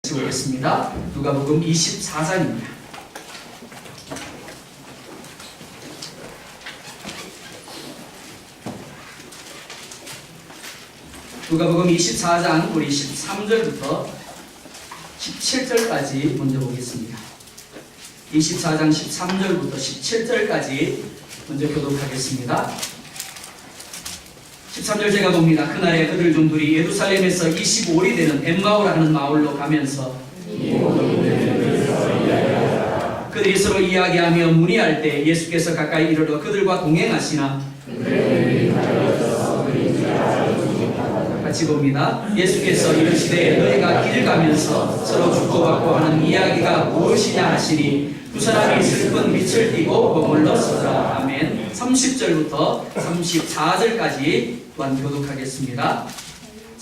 같이 보겠습니다. 누가복음 24장입니다. 누가복음 24장 우리 13절부터 17절까지 먼저 보겠습니다. 24장 13절부터 17절까지 먼저 교독하겠습니다. 13절 제가 봅니다. 그날에 그들 중 둘이 예루살렘에서 25里되는 엠마오라 하는 마을로 가면서 그들이 서로 이야기하며 문의할 때 예수께서 가까이 이르러 그들과 동행하시나 같이 봅니다. 예수께서 이르시되 너희가 길 가면서 서로 주고받고 하는 이야기가 무엇이냐 하시니 두 사람이 슬픈 빛을 띠고 머물러 서라. 아멘. 30절부터 34절까지 또한 교독하겠습니다.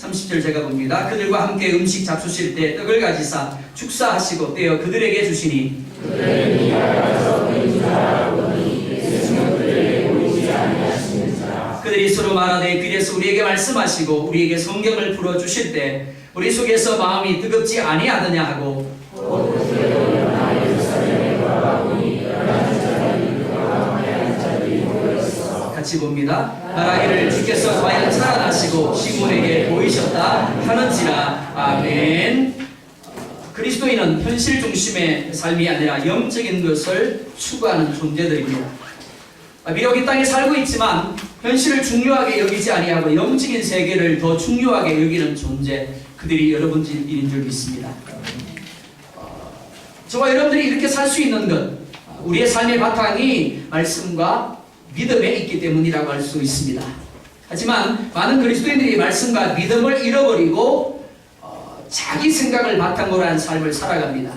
30절 제가 봅니다. 그들과 함께 음식 잡수실 때 떡을 가지사 축사하시고 떼어 그들에게 주시니 그들이 서로 말하되 귀에서 우리에게 말씀하시고 우리에게 성경을 풀어주실 때 우리 속에서 마음이 뜨겁지 아니하더냐 하고 같이 봅니다. 말하기를 주께서 과연 살아나시고 시몬에게 보이셨다 하는지라. 아멘. 그리스도인은 현실 중심의 삶이 아니라 영적인 것을 추구하는 존재들입니다. 비록 이 땅에 살고 있지만 현실을 중요하게 여기지 아니하고 영적인 세계를 더 중요하게 여기는 존재, 그들이 여러분들인 줄 믿습니다. 저와 여러분들이 이렇게 살 수 있는 것, 우리의 삶의 바탕이 말씀과 믿음에 있기 때문이라고 할 수 있습니다. 하지만 많은 그리스도인들이 말씀과 믿음을 잃어버리고 자기 생각을 바탕으로 한 삶을 살아갑니다.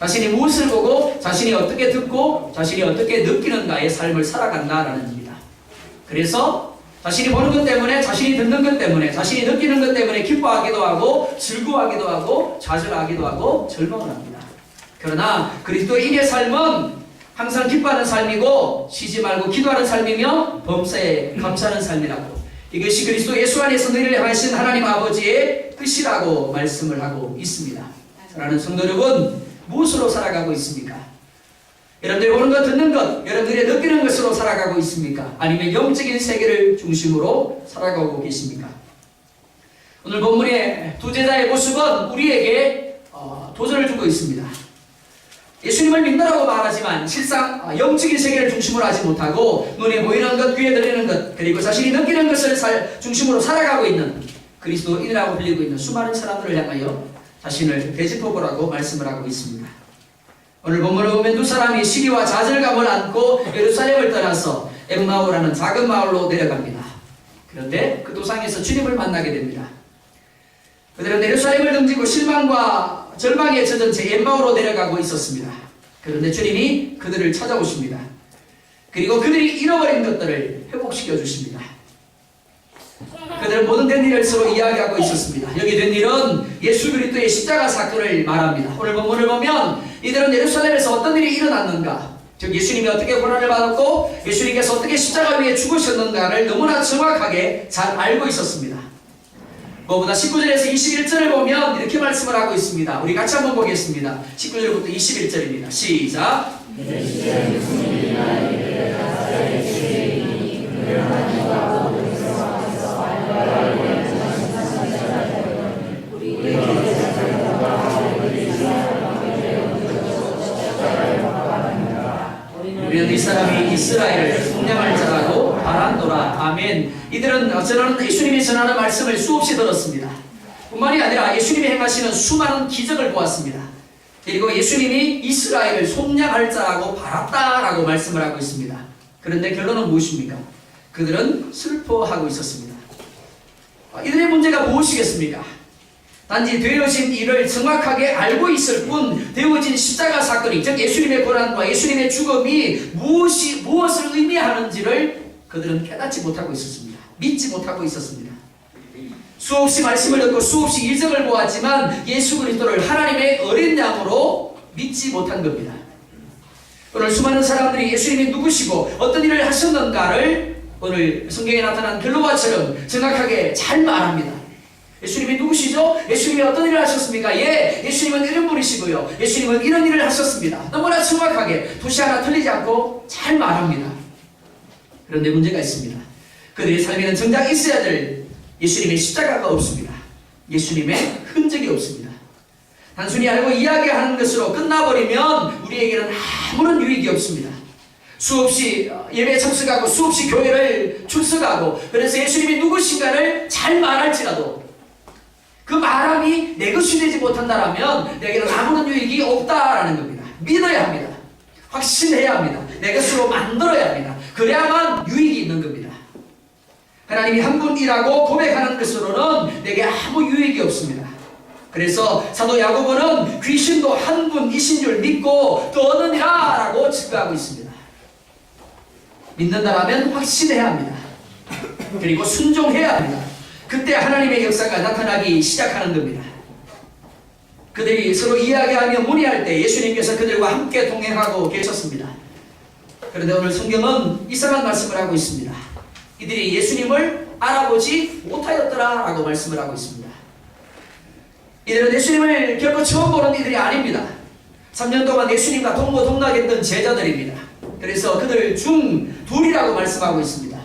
자신이 무엇을 보고 자신이 어떻게 듣고 자신이 어떻게 느끼는가의 삶을 살아간다라는 겁니다. 그래서 자신이 보는 것 때문에, 자신이 듣는 것 때문에, 자신이 느끼는 것 때문에 기뻐하기도 하고 즐거워하기도 하고 좌절하기도 하고 절망을 합니다. 그러나 그리스도인의 삶은 항상 기뻐하는 삶이고 쉬지 말고 기도하는 삶이며 범사에 감사하는 삶이라고, 이것이 그리스도 예수 안에서 너희를 향하신 하나님 아버지의 뜻이라고 말씀을 하고 있습니다. 사랑하는 성도 여러분, 무엇으로 살아가고 있습니까? 여러분들이 보는 것, 듣는 것, 여러분들이 느끼는 것으로 살아가고 있습니까? 아니면 영적인 세계를 중심으로 살아가고 계십니까? 오늘 본문의 두 제자의 모습은 우리에게 도전을 주고 있습니다. 예수님을 믿는다고 말하지만 실상 영적인 세계를 중심으로 하지 못하고 눈에 보이는 것, 귀에 들리는 것, 그리고 자신이 느끼는 것을 중심으로 살아가고 있는 그리스도인이라고 불리고 있는 수많은 사람들을 향하여 자신을 되짚어보라고 말씀을 하고 있습니다. 오늘 본문을 보면 두 사람이 시기와 좌절감을 안고 예루살렘을 떠나서 엠마오라는 작은 마을로 내려갑니다. 그런데 그 도상에서 주님을 만나게 됩니다. 그들은 예루살렘을 등지고 실망과 절망에 젖은 채 엠마오로 내려가고 있었습니다. 그런데 주님이 그들을 찾아오십니다. 그리고 그들이 잃어버린 것들을 회복시켜 주십니다. 그들은 모든 된 일을 서로 이야기하고 있었습니다. 여기 된 일은 예수 그리스도의 십자가 사건을 말합니다. 오늘 본문을 보면 이들은 예루살렘에서 어떤 일이 일어났는가, 즉 예수님이 어떻게 고난을 받았고 예수님께서 어떻게 십자가 위에 죽으셨는가를 너무나 정확하게 잘 알고 있었습니다. 무엇보다 19절에서 21절을 보면 이렇게 말씀을 하고 있습니다. 우리 같이 한번 보겠습니다. 19절부터 21절입니다. 시작. 우리는 이 사람이 이스라엘을 속량할 자라고 바란노라. 아멘. 이들은 저는 예수님이 전하는 말씀을 수없이 들었습니다. 뿐만이 아니라 예수님이 행하시는 수많은 기적을 보았습니다. 그리고 예수님이 이스라엘을 속량할 자라고 바랐다라고 말씀을 하고 있습니다. 그런데 결론은 무엇입니까? 그들은 슬퍼하고 있었습니다. 이들의 문제가 무엇이겠습니까? 단지 되어진 일을 정확하게 알고 있을 뿐 되어진 십자가 사건이, 즉 예수님의 고난과 예수님의 죽음이 무엇을 의미하는지를 그들은 깨닫지 못하고 있었습니다. 믿지 못하고 있었습니다. 수없이 말씀을 듣고 수없이 이적을 보았지만 예수 그리스도를 하나님의 어린 양으로 믿지 못한 겁니다. 오늘 수많은 사람들이 예수님이 누구시고 어떤 일을 하셨는가를 오늘 성경에 나타난 글로바처럼 정확하게 잘 말합니다. 예수님이 누구시죠? 예수님이 어떤 일을 하셨습니까? 예, 예수님은 이런 분이시고요. 예수님은 이런 일을 하셨습니다. 너무나 정확하게 도시 하나 틀리지 않고 잘 말합니다. 그런데 문제가 있습니다. 그들의 삶에는 정작 있어야 될 예수님의 십자가가 없습니다. 예수님의 흔적이 없습니다. 단순히 알고 이야기하는 것으로 끝나버리면 우리에게는 아무런 유익이 없습니다. 수없이 예배에 참석하고 수없이 교회를 출석하고 그래서 예수님이 누구신가를 잘 말할지라도 그 말함이 내 것이 되지 못한다면 내게는 아무런 유익이 없다라는 겁니다. 믿어야 합니다. 확신해야 합니다. 내 것으로 만들어야 합니다. 그래야만 유익이 있는 겁니다. 하나님이 한 분이라고 고백하는 것으로는 내게 아무 유익이 없습니다. 그래서 사도 야고보는 귀신도 한 분이신 줄 믿고 떠느니라 라고 증거하고 있습니다. 믿는다라면 확신해야 합니다. 그리고 순종해야 합니다. 그때 하나님의 역사가 나타나기 시작하는 겁니다. 그들이 서로 이야기하며 문의할 때 예수님께서 그들과 함께 동행하고 계셨습니다. 그런데 오늘 성경은 이상한 말씀을 하고 있습니다. 이들이 예수님을 알아보지 못하였더라 라고 말씀을 하고 있습니다. 이들은 예수님을 결코 처음 보는 이들이 아닙니다. 3년 동안 예수님과 동고동락했던 제자들입니다. 그래서 그들 중 둘이라고 말씀하고 있습니다.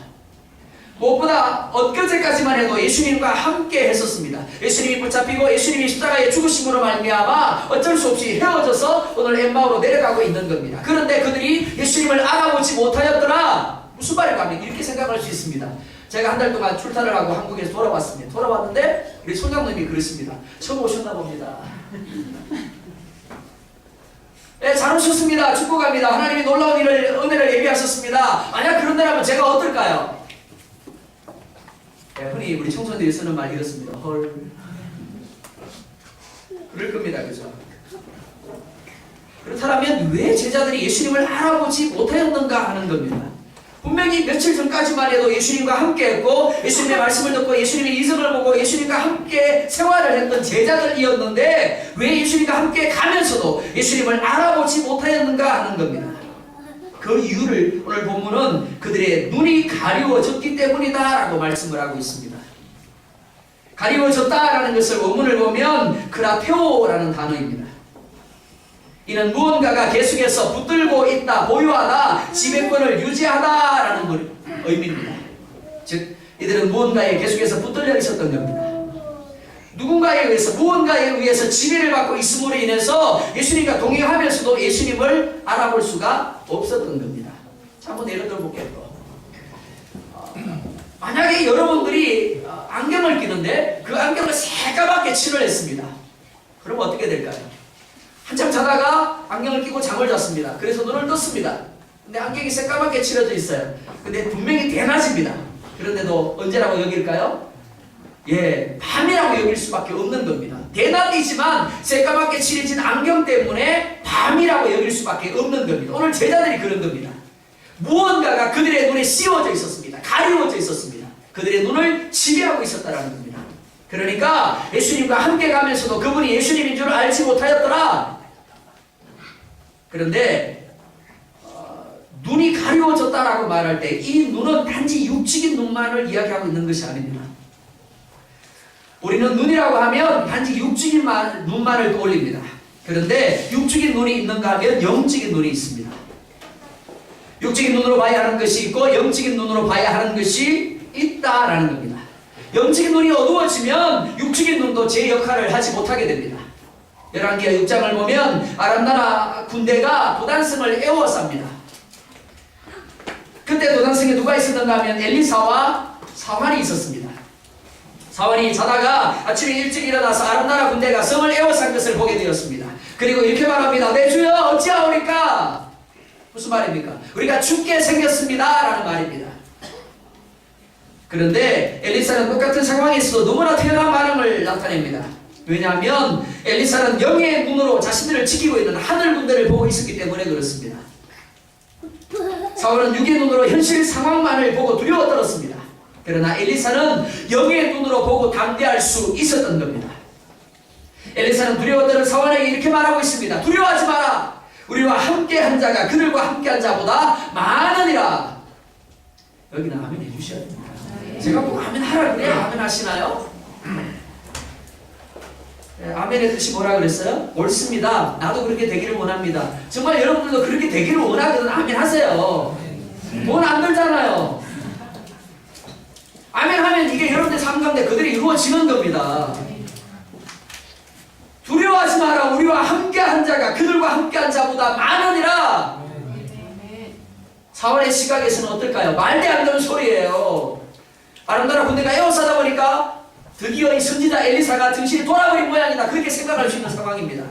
무엇보다 엊그제까지만 해도 예수님과 함께 했었습니다. 예수님이 붙잡히고 예수님이 십자가에 죽으심으로 말미암아 어쩔 수 없이 헤어져서 오늘 엠마오로 내려가고 있는 겁니다. 그런데 그들이 예수님을 알아보지 못하였더라. 무슨 말일까 하면 이렇게 생각할 수 있습니다. 제가 한 달 동안 출타를 하고 한국에서 돌아왔습니다. 돌아왔는데 우리 소장님이 그랬습니다. 처음 오셨나 봅니다. 네, 잘 오셨습니다. 축복합니다. 하나님이 놀라운 은혜를 예비하셨습니다. 만약 그런다면 제가 어떨까요? 네, 흔히 우리 청소년들이 쓰는 말 이렇습니다. 헐. 그럴 겁니다. 그죠? 그렇다면 왜 제자들이 예수님을 알아보지 못하였는가 하는 겁니다. 분명히 며칠 전까지만 해도 예수님과 함께 했고 예수님의 말씀을 듣고 예수님의 이성을 보고 예수님과 함께 생활을 했던 제자들이었는데 왜 예수님과 함께 가면서도 예수님을 알아보지 못하였는가 하는 겁니다. 그 이유를 오늘 본문은 그들의 눈이 가리워졌기 때문이다 라고 말씀을 하고 있습니다. 가리워졌다라는 것을 원문을 보면 크라테오라는 단어입니다. 이는 무언가가 계속해서 붙들고 있다, 보유하다, 지배권을 유지하다라는 의미입니다. 즉 이들은 무언가에 계속해서 붙들려 있었던 겁니다. 누군가에 의해서 무언가에 의해서 지배를 받고 있음으로 인해서 예수님과 동행하면서도 예수님을 알아볼 수가 없었던 겁니다. 자, 한번 예를 들어 볼게요. 만약에 여러분들이 안경을 끼는데 그 안경을 새까맣게 칠을 했습니다. 그럼 어떻게 될까요? 한참 자다가 안경을 끼고 잠을 잤습니다. 그래서 눈을 떴습니다. 근데 안경이 새까맣게 칠해져 있어요. 근데 분명히 대낮입니다. 그런데도 언제라고 여길까요? 예, 밤이라고 여길 수밖에 없는 겁니다. 대낮이지만 새까맣게 칠해진 안경 때문에 밤이라고 여길 수밖에 없는 겁니다. 오늘 제자들이 그런 겁니다. 무언가가 그들의 눈에 씌워져 있었습니다. 가리워져 있었습니다. 그들의 눈을 지배하고 있었다는 겁니다. 그러니까 예수님과 함께 가면서도 그분이 예수님인 줄 알지 못하였더라. 그런데 눈이 가리워졌다라고 말할 때 이 눈은 단지 육적인 눈만을 이야기하고 있는 것이 아닙니다. 우리는 눈이라고 하면 단지 육적인 눈만을 떠올립니다. 그런데 육적인 눈이 있는가 하면 영적인 눈이 있습니다. 육적인 눈으로 봐야 하는 것이 있고 영적인 눈으로 봐야 하는 것이 있다라는 겁니다. 영적인 눈이 어두워지면 육적인 눈도 제 역할을 하지 못하게 됩니다. 열왕기하 6장을 보면 아람 나라 군대가 도단성을 에워쌉니다. 그때 도단성에 누가 있었는가 하면 엘리사와 사환이 있었습니다. 사환이 자다가 아침에 일찍 일어나서 아람 나라 군대가 성을 에워싼 것을 보게 되었습니다. 그리고 이렇게 말합니다. 내 주여 어찌하오리까? 무슨 말입니까? 우리가 죽게 생겼습니다 라는 말입니다. 그런데 엘리사는 똑같은 상황에서도 너무나 태연한 반응을 나타냅니다. 왜냐하면 엘리사는 영의 눈으로 자신들을 지키고 있는 하늘 군대를 보고 있었기 때문에 그렇습니다. 사울은 육의 눈으로 현실 상황만을 보고 두려워 떨었습니다. 그러나 엘리사는 영의 눈으로 보고 담대할 수 있었던 겁니다. 엘리사는 두려워 떨은 사울에게 이렇게 말하고 있습니다. 두려워하지 마라. 우리와 함께한 자가 그들과 함께한 자보다 많으니라. 여기는 아멘 해주셔야 됩니다. 제가 꼭 아멘 하라 그래야 아멘 하시나요? 아멘의 뜻이 뭐라 그랬어요? 옳습니다. 나도 그렇게 되기를 원합니다. 정말 여러분들도 그렇게 되기를 원하거든 아멘 하세요. 돈 안 들잖아요. 아멘 하면 이게 여러분들 삶 가운데 그들이 이루어지는 겁니다. 두려워하지 마라. 우리와 함께한 자가 그들과 함께한 자보다 많으니라. 4월의 시각에서는 어떨까요? 말도 안 되는 소리예요. 아름다운 군대가 에워싸다 보니까 드디어 이 선지자 엘리사가 정신이 돌아버린 모양이다. 그렇게 생각할 수 있는 상황입니다.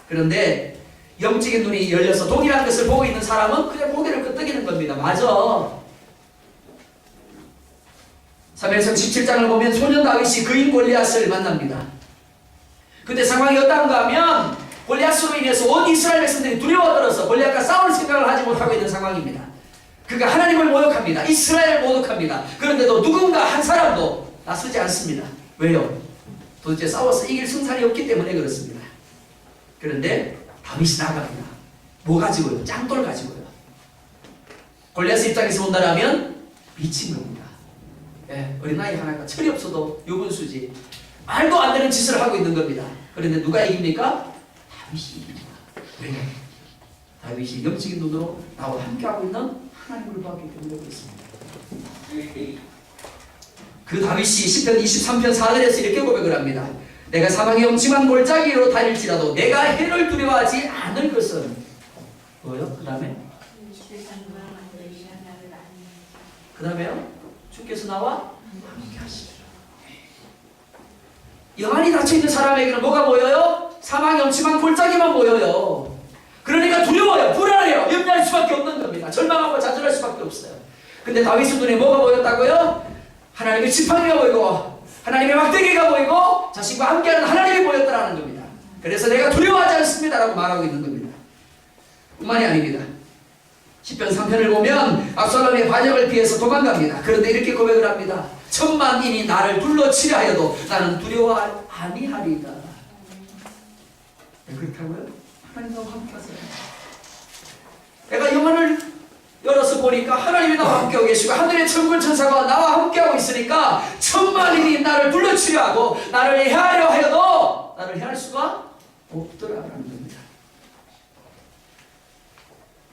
그런데 영적인 눈이 열려서 독이라는 것을 보고 있는 사람은 그냥 고개를 끄덕이는 겁니다. 맞아. 사무엘상 17장을 보면 소년 다윗이 그인 골리앗을 만납니다. 근데 상황이 어떤가 하면 골리앗으로 인해서 온 이스라엘 백성들이 두려워들어서 골리앗과 싸울 생각을 하지 못하고 있는 상황입니다. 그가 하나님을 모욕합니다. 이스라엘을 모독합니다. 그런데도 누군가 한 사람도 나서지 않습니다. 왜요? 도대체 싸워서 이길 승산이 없기 때문에 그렇습니다. 그런데 다윗이 나갑니다. 뭐 가지고요? 짱돌 가지고요. 골리앗 입장에서 본다면 미친 겁니다. 어린아이 하나가 철이 없어도 유분수지. 말도 안 되는 짓을 하고 있는 겁니다. 그런데 누가 이깁니까? 다윗이 이깁니다. 왜? 다윗이 영적인 눈으로 나와 함께하고 있는 하나님을 봤기 때문에 그렇습니다. 그 다윗이 시편 23편 4절에서 이렇게 고백을 합니다. 내가 사망의 엄침한 골짜기로 다닐지라도 내가 해를 두려워하지 않을 것은 뭐요? 그 다음에요? 주께서 나와 함께 하시리라. 영안이 닫혀있는 사람에게는 뭐가 보여요? 사망의 엄침한 골짜기만 보여요. 그러니까 두려워요. 불안해요. 염려할 수밖에 없는 겁니다. 절망하고 좌절할 수밖에 없어요. 근데 다윗의 눈에 뭐가 보였다고요? 하나님의 지팡이가 보이고 하나님의 막대기가 보이고 자신과 함께하는 하나님이 보였다라는 겁니다. 그래서 내가 두려워하지 않습니다 라고 말하고 있는 겁니다. 뿐만이 아닙니다. 시편 3편을 보면 압살롬의 반역을 피해서 도망갑니다. 그런데 이렇게 고백을 합니다. 천만인이 나를 둘러치려 하여도 나는 두려워 아니하리이다. 왜 그렇다고요? 하나님과 함께 하세요. 내가 영혼을 열어서 보니까 하나님이 나와 함께하고 계시고 하늘의 천군 천사가 나와 함께하고 있으니까 천만인이 나를 둘러치려 하고 나를 해하려 하여도 나를 해할 수가 없더라라는 겁니다.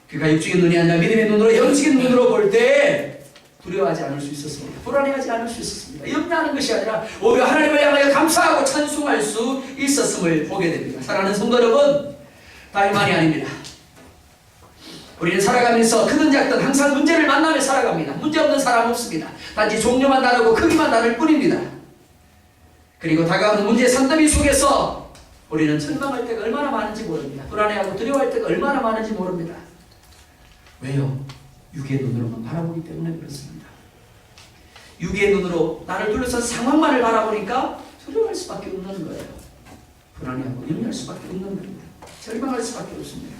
그가 육적인 눈이 아니라 믿음의 눈으로 영적인 눈으로 볼 때 두려워하지 않을 수 있었습니다. 불안해하지 않을 수 있었습니다. 염려하는 것이 아니라 오히려 하나님을 향하여 감사하고 찬송할 수 있었음을 보게 됩니다. 사랑하는 성도 여러분, 다윗만이 아닙니다. 우리는 살아가면서 크든 작든 항상 문제를 만나며 살아갑니다. 문제없는 사람 없습니다. 단지 종류만 다르고 크기만 다를 뿐입니다. 그리고 다가오는 문제의 산더미 속에서 우리는 절망할 때가 얼마나 많은지 모릅니다. 불안해하고 두려워할 때가 얼마나 많은지 모릅니다. 왜요? 육의 눈으로만 바라보기 때문에 그렇습니다. 육의 눈으로 나를 둘러싼 상황만을 바라보니까 두려워할 수밖에 없는 거예요. 불안해하고 염려할 수밖에 없는 겁니다. 절망할 수밖에 없습니다.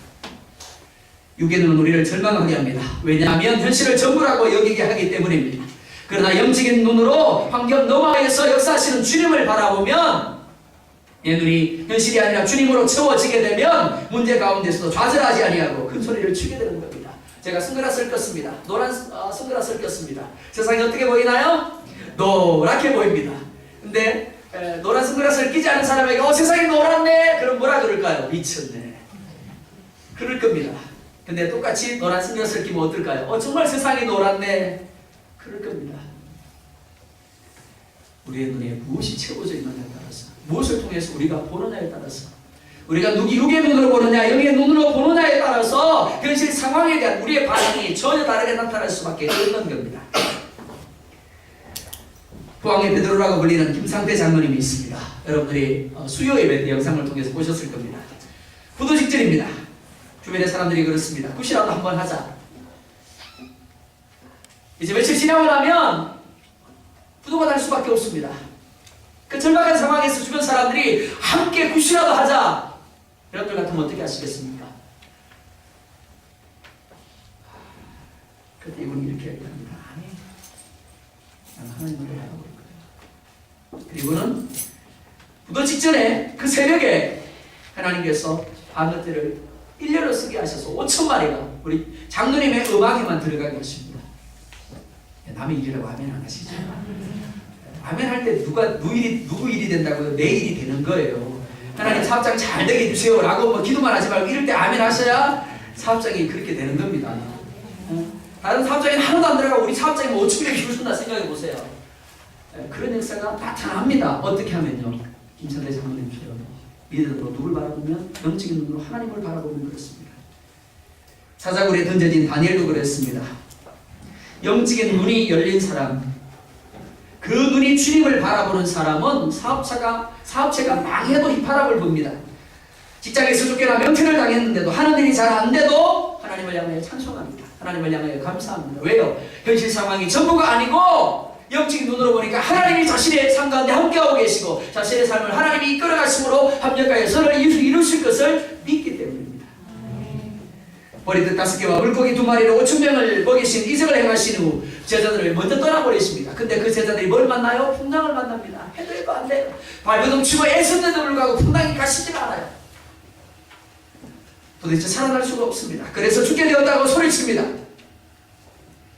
육의 눈은 우리를 절망하게 합니다. 왜냐하면 현실을 전부라고 여기게 하기 때문입니다. 그러나 영적인 눈으로 환경 너머에서 역사하시는 주님을 바라보면 내 눈이 현실이 아니라 주님으로 채워지게 되면 문제 가운데서도 좌절하지 아니하고 큰 소리를 치게 되는 겁니다. 제가 선글라스를 꼈습니다. 노란 선글라스를 꼈습니다. 세상이 어떻게 보이나요? 노랗게 보입니다. 근데 노란 선글라스를 끼지 않은 사람에게 세상이 노랗네? 그럼 뭐라 그럴까요? 미쳤네. 그럴 겁니다. 근데 똑같이 노란 선글라스를 끼면 어떨까요? 정말 세상이 노랗네. 그럴 겁니다. 우리의 눈에 무엇이 채워져 있느냐에 따라서, 무엇을 통해서 우리가 보느냐에 따라서, 우리가 육의 눈으로 보느냐 영의 눈으로 보느냐에 따라서 현실 상황에 대한 우리의 반응이 전혀 다르게 나타날 수밖에 없는 겁니다. 포항의 베드로라고 불리는 김상태 장로님이 있습니다. 여러분들이 수요 예배 때 영상을 통해서 보셨을 겁니다. 부도 직전입니다. 주변의 사람들이 그렇습니다. 굿이라도 한번 하자. 이제 며칠 지나고 나면 부도가 날 수밖에 없습니다. 그 절박한 상황에서 주변 사람들이 함께 굿이라도 하자. 여러분들 같으면 어떻게 하시겠습니까? 그때 이분이 이렇게 얘기합니다. 아니, 나는 하나님을 바라볼 거예요. 그리고는 부도 직전에 그 새벽에 하나님께서 방어대를 일렬로 쓰게 하셔서 5,000마리가 우리 장로님의 음악에만 들어가게 하십니다. 남의 일이라고 하면 안 하시죠? 아멘 할 때 누구 일이 된다고요? 내 일이 되는 거예요. 하나님 사업장 잘 되게 해주세요 라고 뭐 기도만 하지 말고 이럴 때 아멘 하셔야 사업장이 그렇게 되는 겁니다. 다른 사업장에는 하나도 안 들어가고 우리 사업장이 뭐 어떻게 키우셨나 생각해 보세요. 그런 역사가 나타납니다. 어떻게 하면요? 김선대 장로님처럼 믿음으로 누굴 바라보면 영적인 눈으로 하나님을 바라보면 그렇습니다. 사자굴에 던져진 다니엘도 그랬습니다. 영적인 눈이 열린 사람, 그 눈이 주님을 바라보는 사람은 사업체가 망해도 휘파람을 봅니다. 직장에서 쫓겨나 명퇴를 당했는데도 하는 일이 잘 안 돼도 하나님을 향하여 찬송합니다. 하나님을 향하여 감사합니다. 왜요? 현실 상황이 전부가 아니고 영적인 눈으로 보니까 하나님이 자신의 삶 가운데 함께하고 계시고 자신의 삶을 하나님이 이끌어가심으로 합력하여 선을 이루실 것을 믿기 때문입니다. 보리떡 5개와 물고기 2마리로 5,000명을 먹이신 이적을 행하신 후 제자들을 먼저 떠나버리십니다. 근데 그 제자들이 뭘 만나요? 풍랑을 만납니다. 해도 해도 안 돼요. 발버둥치고 애썼는데도 불구하고 풍랑이 가시지가 않아요. 도대체 살아날 수가 없습니다. 그래서 죽게 되었다고 소리칩니다.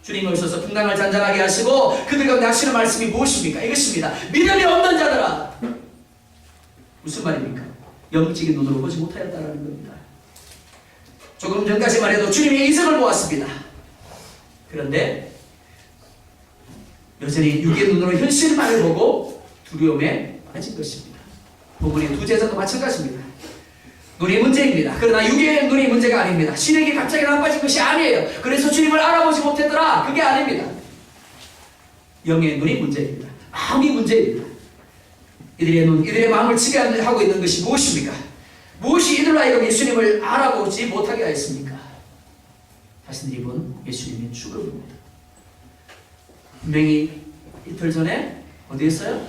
주님이 오셔서 풍랑을 잔잔하게 하시고 그들 가운데 하시는 말씀이 무엇입니까? 이것입니다. 믿음이 없는 자들아. 무슨 말입니까? 영적인 눈으로 보지 못하였다는 겁니다. 조금 전까지만 해도 주님이 이적을 보았습니다. 그런데 여전히 육의 눈으로 현실만을 보고 두려움에 빠진 것입니다. 본문의 두 제자도 마찬가지입니다. 눈이 문제입니다. 그러나 육의 눈이 문제가 아닙니다. 신에게 갑자기 나빠진 것이 아니에요. 그래서 주님을 알아보지 못했더라. 그게 아닙니다. 영의 눈이 문제입니다. 마음이 문제입니다. 이들의 눈, 이들의 마음을 치게 하고 있는 것이 무엇입니까? 무엇이 이들로 하여금 예수님을 알아보지 못하게 하였습니까? 자신들이 본 예수님의 죽음입니다. 분명히 이틀 전에 어디였어요?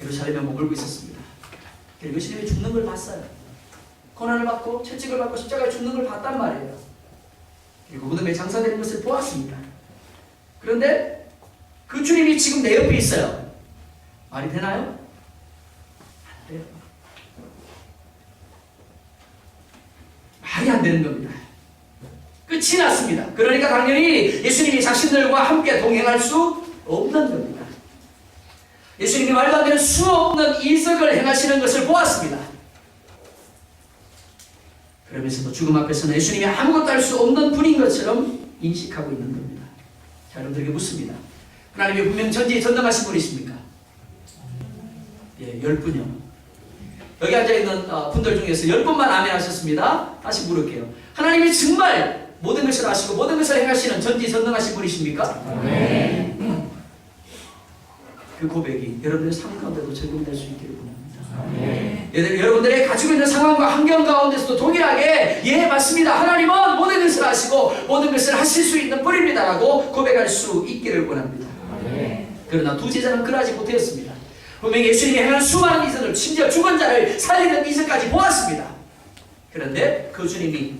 예루살렘에 머물고 있었습니다. 그리고 예수님이 죽는 걸 봤어요. 고난을 받고 채찍을 받고 십자가에 죽는 걸 봤단 말이에요. 그리고 무덤에 장사되는 것을 보았습니다. 그런데 그 주님이 지금 내 옆에 있어요. 말이 되나요? 안 돼요. 말이 안 되는 겁니다. 끝이 났습니다. 그러니까 당연히 예수님이 자신들과 함께 동행할 수 없는 겁니다. 예수님이 말도 안 되는 수 없는 이적을 행하시는 것을 보았습니다. 그러면서도 죽음 앞에서는 예수님이 아무것도 할 수 없는 분인 것처럼 인식하고 있는 겁니다. 자, 여러분들에게 묻습니다. 하나님이 분명 전지전능하신 분이십니까? 예, 10분이요. 여기 앉아있는 분들 중에서 10분만 아멘 하셨습니다. 다시 물을게요. 하나님이 정말 모든 것을 아시고 모든 것을 행하시는 전지전능하신 분이십니까? 네. 그 고백이 여러분들의 삶 가운데도 적용될 수 있기를 원합니다. 여러분들의 가지고 있는 상황과 환경 가운데서도 동일하게 예 맞습니다. 하나님은 모든 것을 아시고 모든 것을 하실 수 있는 분입니다 라고 고백할 수 있기를 원합니다. 그러나 두 제자는 그러하지 못했습니다. 분명히 예수님이 행한 수많은 이적을 심지어 죽은 자를 살리는 이적까지 보았습니다. 그런데 그 주님이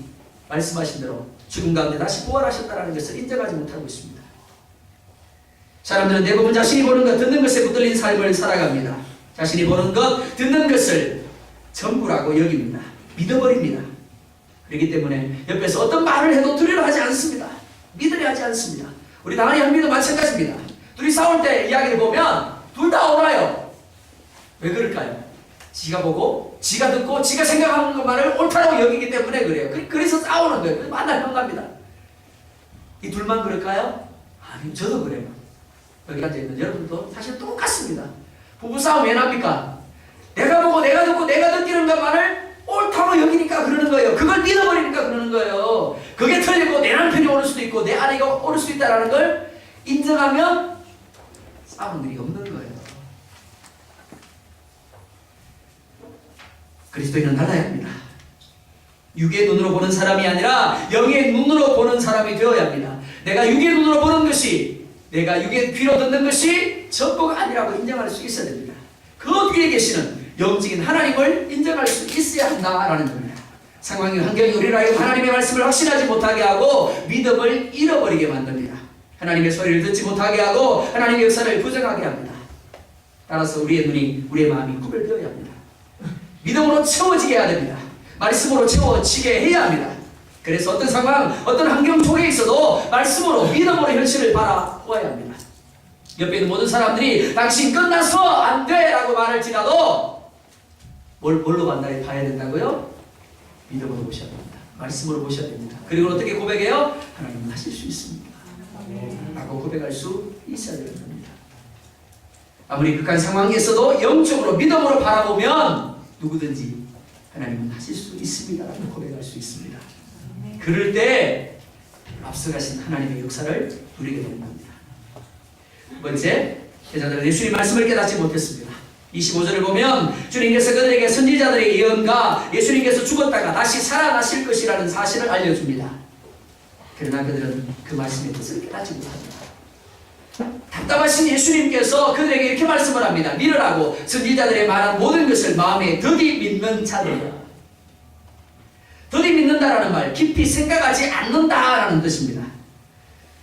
말씀하신 대로 죽음 가운데 다시 부활하셨다는 것을 인정하지 못하고 있습니다. 사람들은 대부분 자신이 보는 것, 듣는 것에 붙들린 삶을 살아갑니다. 자신이 보는 것, 듣는 것을 전부라고 여깁니다. 믿어버립니다. 그렇기 때문에 옆에서 어떤 말을 해도 들으려 하지 않습니다. 믿으려 하지 않습니다. 우리 나은이 현미도 마찬가지입니다. 둘이 싸울 때 이야기를 보면 둘 다 옳아요. 왜 그럴까요? 지가 보고, 지가 듣고, 지가 생각하는 것만을 옳다고 여기기 때문에 그래요. 그래서 싸우는 거예요. 만날 평갑니다. 이 둘만 그럴까요? 아니, 저도 그래요. 여기 앉아있는 여러분도 사실 똑같습니다. 부부싸움 왜 납니까? 내가 보고 내가 듣고 내가 느끼는 것만을 옳다고 여기니까 그러는 거예요. 그걸 믿어버리니까 그러는 거예요. 그게 틀리고 내 남편이 옳을 수도 있고 내 아내가 옳을 수 있다는 걸 인정하면 싸우는 일이 없는 거예요. 그리스도인은 달라야 합니다. 육의 눈으로 보는 사람이 아니라 영의 눈으로 보는 사람이 되어야 합니다. 내가 육의 눈으로 보는 것이, 내가 육의 귀로 듣는 것이 전부가 아니라고 인정할 수 있어야 됩니다. 그 뒤에 계시는 영적인 하나님을 인정할 수 있어야 한다라는 겁니다. 상황이 환경이 우리를 하여금 하나님의 말씀을 확신하지 못하게 하고 믿음을 잃어버리게 만듭니다. 하나님의 소리를 듣지 못하게 하고 하나님의 역사를 부정하게 합니다. 따라서 우리의 눈이, 우리의 마음이 구별되어야 합니다. 믿음으로 채워지게 해야 됩니다. 말씀으로 채워지게 해야 합니다. 그래서 어떤 상황, 어떤 환경 속에 있어도 말씀으로, 믿음으로 현실을 바라보아야 합니다. 옆에 있는 모든 사람들이 당신 끝났어! 안 돼! 라고 말할지라도 뭘로 반달에 봐야 된다고요? 믿음으로 보셔야 됩니다. 말씀으로 보셔야 됩니다. 그리고 어떻게 고백해요? 하나님은 하실 수 있습니다. 라고 고백할 수 있어야 되는 겁니다. 아무리 극한 상황에서도 영적으로 믿음으로 바라보면 누구든지 하나님은 하실 수 있습니다. 라고 고백할 수 있습니다. 그럴 때 앞서가신 하나님의 역사를 누리게 되는 겁니다. 두 번째, 제자들은 예수님 말씀을 깨닫지 못했습니다. 25절을 보면 주님께서 그들에게 선지자들의 예언과 예수님께서 죽었다가 다시 살아나실 것이라는 사실을 알려줍니다. 그러나 그들은 그 말씀의 뜻을 깨닫지 못합니다. 답답하신 예수님께서 그들에게 이렇게 말씀을 합니다. 믿으라고 선지자들의 말한 모든 것을 마음에 더디 믿는 자들이야. 더디 믿는다라는 말, 깊이 생각하지 않는다라는 뜻입니다.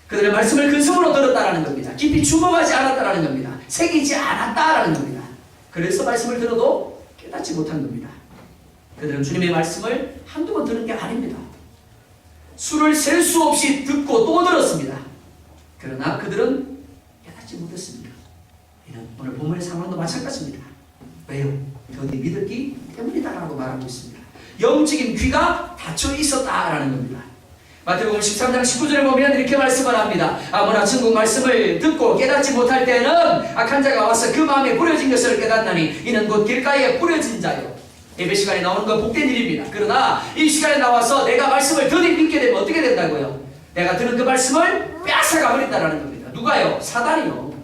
그들의 말씀을 근성으로 들었다라는 겁니다. 깊이 주목하지 않았다라는 겁니다. 새기지 않았다라는 겁니다. 그래서 말씀을 들어도 깨닫지 못한 겁니다. 그들은 주님의 말씀을 한두 번 들은 게 아닙니다. 수를 셀 수 없이 듣고 또 들었습니다. 그러나 그들은 깨닫지 못했습니다. 이런 오늘 본문의 상황도 마찬가지입니다. 왜요? 더디 믿었기 때문이다라고 말하고 있습니다. 영적인 귀가 닫혀 있었다라는 겁니다. 마태복음 13장 19절을 보면 이렇게 말씀을 합니다. 아무나 천국 말씀을 듣고 깨닫지 못할 때는 악한 자가 와서 그 마음에 뿌려진 것을 깨닫나니 이는 곧 길가에 뿌려진 자요. 예배 시간에 나오는 건 복된 일입니다. 그러나 이 시간에 나와서 내가 말씀을 더디 믿게 되면 어떻게 된다고요? 내가 들은 그 말씀을 빼앗아가 버린다는 겁니다. 누가요? 사단이요.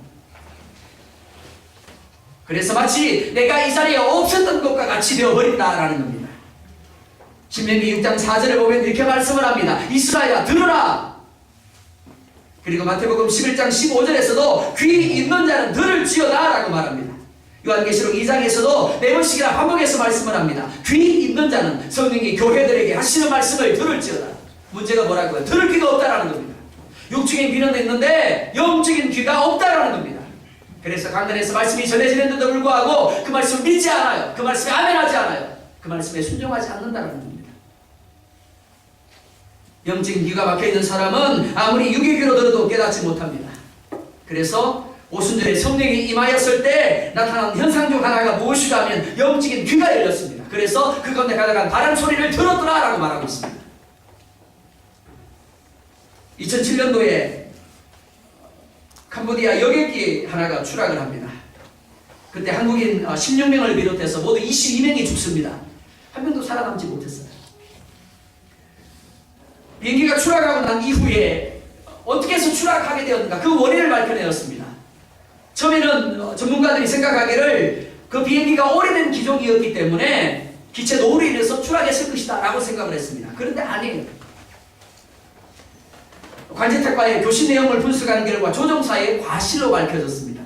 그래서 마치 내가 이 자리에 없었던 것과 같이 되어버린다라는 겁니다. 신명기 6장 4절을 보면 이렇게 말씀을 합니다. 이스라엘아 들으라. 그리고 마태복음 11장 15절에서도 귀 있는 자는 들을지어다 라고 말합니다. 요한계시록 2장에서도 4번씩이나 반복해서 말씀을 합니다. 귀 있는 자는 성령이 교회들에게 하시는 말씀을 들을지어다. 문제가 뭐라고요? 들을 귀가 없다라는 겁니다. 육적인 귀는 있는데 영적인 귀가 없다라는 겁니다. 그래서 강단에서 말씀이 전해지는데도 불구하고 그 말씀을 믿지 않아요. 그 말씀에 아멘하지 않아요. 그 말씀에 순종하지 않는다라는 겁니다. 영적인 귀가 막혀있는 사람은 아무리 육의 귀로 들어도 깨닫지 못합니다. 그래서 오순절에 성령이 임하였을 때 나타난 현상 중 하나가 무엇이라 하면 영적인 귀가 열렸습니다. 그래서 그 가운데 가득한 바람 소리를 들었더라 라고 말하고 있습니다. 2007년도에 캄보디아 여객기 하나가 추락을 합니다. 그때 한국인 16명을 비롯해서 모두 22명이 죽습니다. 한 명도 살아남지 못했어요. 비행기가 추락하고 난 이후에 어떻게 해서 추락하게 되었는가 그 원인을 밝혀내었습니다. 처음에는 전문가들이 생각하기를 그 비행기가 오래된 기종이었기 때문에 기체 노후로 인해서 추락했을 것이다 라고 생각을 했습니다. 그런데 아니에요. 관제탑과의 교신 내용을 분석한 결과 조종사의 과실로 밝혀졌습니다.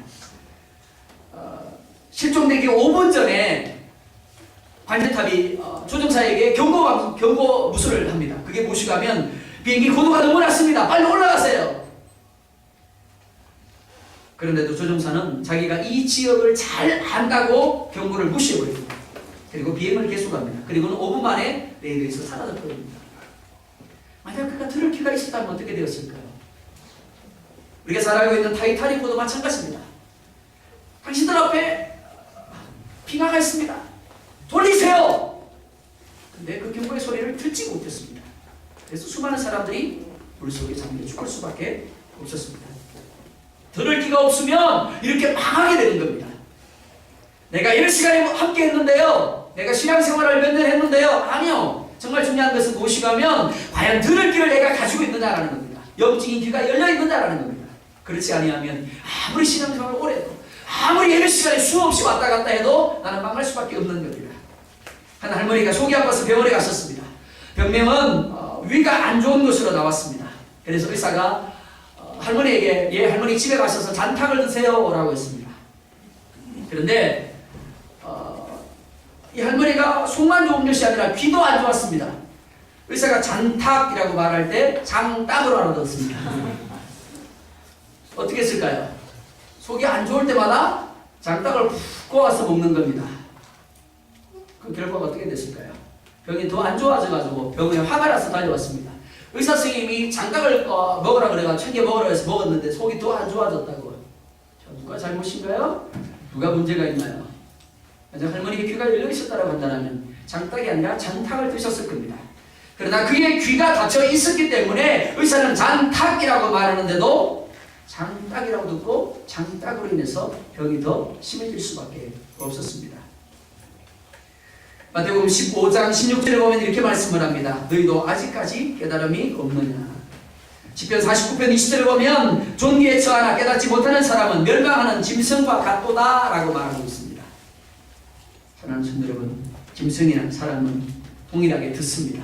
실종되기 5분 전에 관제탑이 조종사에게 경고 무술을 합니다. 그게 무엇이가 하면 비행기 고도가 너무 낮습니다. 빨리 올라가세요. 그런데도 조종사는 자기가 이 지역을 잘 안다고 경고를 무시해버립니다. 그리고 비행을 계속합니다. 그리고는 5분 만에 레이더에서 사라져버립니다. 만약 그가 들을 귀가 있었다면 어떻게 되었을까요? 우리가 잘 알고 있는 타이타닉호도 마찬가지입니다. 당신들 앞에 빙하가 있습니다. 돌리세요! 근데 그 경고의 소리를 듣지 못했습니다. 그래서 수많은 사람들이 물속에 잠겨 죽을 수밖에 없었습니다. 들을 귀가 없으면 이렇게 망하게 되는 겁니다. 내가 이런 시간에 함께 했는데요. 내가 신앙생활을 몇 년 했는데요. 아니요. 정말 중요한 것은 무엇이가 하면 과연 들을 귀를 내가 가지고 있느냐라는 겁니다. 영적인 귀가 열려있느냐라는 겁니다. 그렇지 아니하면 아무리 신앙생활을 오래 해도 아무리 예배 시간에 수없이 왔다 갔다 해도 나는 망할 수밖에 없는 겁니다. 한 할머니가 속이 아파서 병원에 갔었습니다. 병명은 위가 안 좋은 것으로 나왔습니다. 그래서 의사가 할머니에게 할머니 집에 가셔서 잔탕을 드세요 라고 했습니다. 그런데 이 할머니가 속만 좋은 것이 아니라 귀도 안 좋았습니다. 의사가 잔탁이라고 말할 때 장땅으로 알아듣습니다. 어떻게 했을까요? 속이 안 좋을 때마다 장떡을 푹 꼬아서 먹는 겁니다. 그 결과가 어떻게 됐을까요? 병이 더 안 좋아져가지고 병원에 화가 나서 달려왔습니다. 의사 선생님이 장떡을 먹으라 그래가지고 챙겨 먹으라 해서 먹었는데 속이 더 안 좋아졌다고. 누가 잘못인가요? 누가 문제가 있나요? 만약 할머니의 귀가 열려 있었다고 한다면 장딱이 아니라 장탁을 드셨을 겁니다. 그러나 그의 귀가 닫혀 있었기 때문에 의사는 장탁이라고 말하는데도 장딱이라고 듣고 장딱으로 인해서 병이 더 심해질 수밖에 없었습니다. 마태복음 15장 16절에 보면 이렇게 말씀을 합니다. 너희도 아직까지 깨달음이 없느냐. 시편 49편 20절에 보면 존귀에 처하나 깨닫지 못하는 사람은 멸망하는 짐승과 같도다 라고 말하고 있습니다. 사랑하는 성도 여러분, 짐승이나 사람은 동일하게 듣습니다.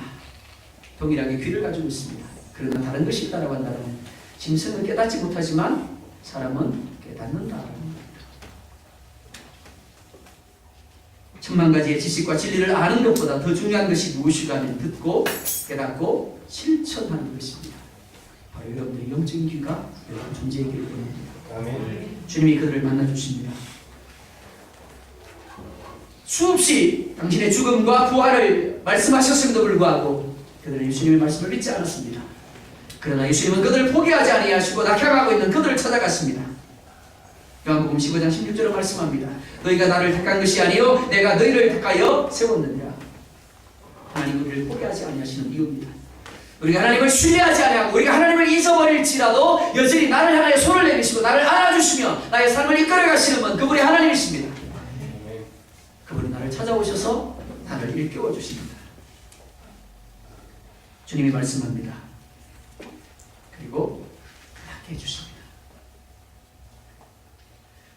동일하게 귀를 가지고 있습니다. 그러나 다른 것이 있다고 한다면 짐승은 깨닫지 못하지만 사람은 깨닫는다. 천만 가지의 지식과 진리를 아는 것보다 더 중요한 것이 무엇이가 하면 듣고 깨닫고 실천하는 것입니다. 바로 여러분들의 영적인 귀가 여러분 존재이기를 원합니다. 주님이 그들을 만나주십니다. 수없이 당신의 죽음과 부활을 말씀하셨음에도 불구하고 그들은 예수님의 말씀을 믿지 않았습니다. 그러나 예수님은 그들을 포기하지 아니하시고 낙향하고 있는 그들을 찾아갔습니다. 요한복음 15장 16절로 말씀합니다. 너희가 나를 택한 것이 아니요 내가 너희를 택하여 세웠느니라. 하나님 우리를 포기하지 아니하시는 이유입니다. 우리가 하나님을 신뢰하지 아니하고 우리가 하나님을 잊어버릴지라도 여전히 나를 향하여 손을 내미시고 나를 안아주시며 나의 삶을 이끌어가시는 분 그분이 하나님이십니다. 그분이 나를 찾아오셔서 나를 일깨워 주십니다. 주님이 말씀합니다. 그리고 낫게 해주십니다.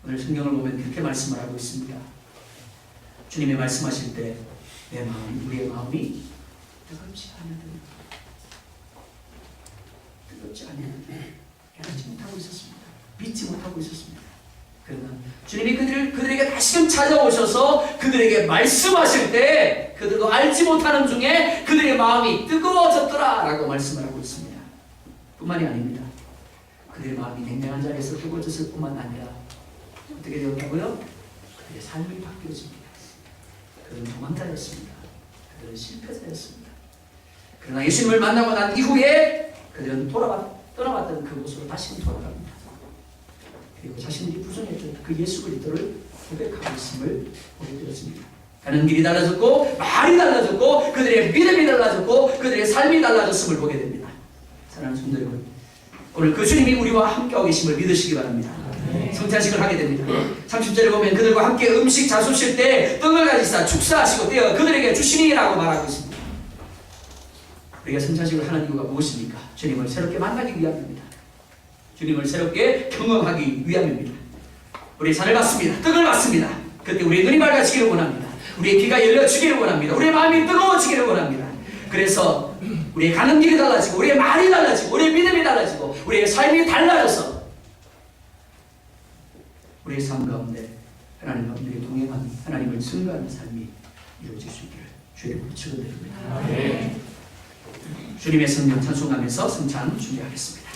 오늘 성경을 보면 그렇게 말씀을 하고 있습니다. 주님이 말씀하실 때 내 마음이 우리의 마음이 뜨겁지 않으든 뜨겁지 않으든 깨닫지 못하고 있었습니다. 믿지 못하고 있었습니다. 그러나 주님이 그들에게 다시금 찾아오셔서 그들에게 말씀하실 때 그들도 알지 못하는 중에 그들의 마음이 뜨거워졌더라 라고 말씀을 하고 있습니다. 뿐만이 아닙니다. 그들의 마음이 냉랭한 자리에서 뜨거워졌을 뿐만 아니라 어떻게 되었다고요? 그들의 삶이 바뀌어집니다. 그들은 도망자였습니다. 그들은 실패자였습니다. 그러나 예수님을 만나고 난 이후에 그들은 떠나왔던 그곳으로 다시금 돌아갑니다. 그리고 자신들이 부정했던 그 예수 그리스도를 고백하고 있음을 보여드렸습니다. 가는 길이 달라졌고 말이 달라졌고 그들의 믿음이 달라졌고 그들의 삶이 달라졌음을 보게 됩니다. 사랑하는 성도 여러분, 오늘 그 주님이 우리와 함께하고 계심을 믿으시기 바랍니다. 성찬식을 하게 됩니다. 30절에 보면 그들과 함께 음식 잡수실 때 떡을 가지사 축사하시고 떼어 그들에게 주시니라고 말하고 있습니다. 우리가 성찬식을 하는 이유가 무엇입니까? 주님을 새롭게 만나기 위함입니다. 주님을 새롭게 경험하기 위함입니다. 우리 산을 받습니다. 떡을 받습니다. 그때 우리의 눈이 밝아지기를 원합니다. 우리의 귀가 열려지기를 원합니다. 우리의 마음이 뜨거워지기를 원합니다. 그래서 우리의 가는 길이 달라지고 우리의 말이 달라지고 우리의 믿음이 달라지고 우리의 삶이 달라져서 우리의 삶 가운데 하나님과 우리의 동행하는 하나님을 증거하는 삶이 이루어질 수 있기를 주의 이름으로 축원드립니다. 주님의 성령 찬송하면서 성찬 준비하겠습니다.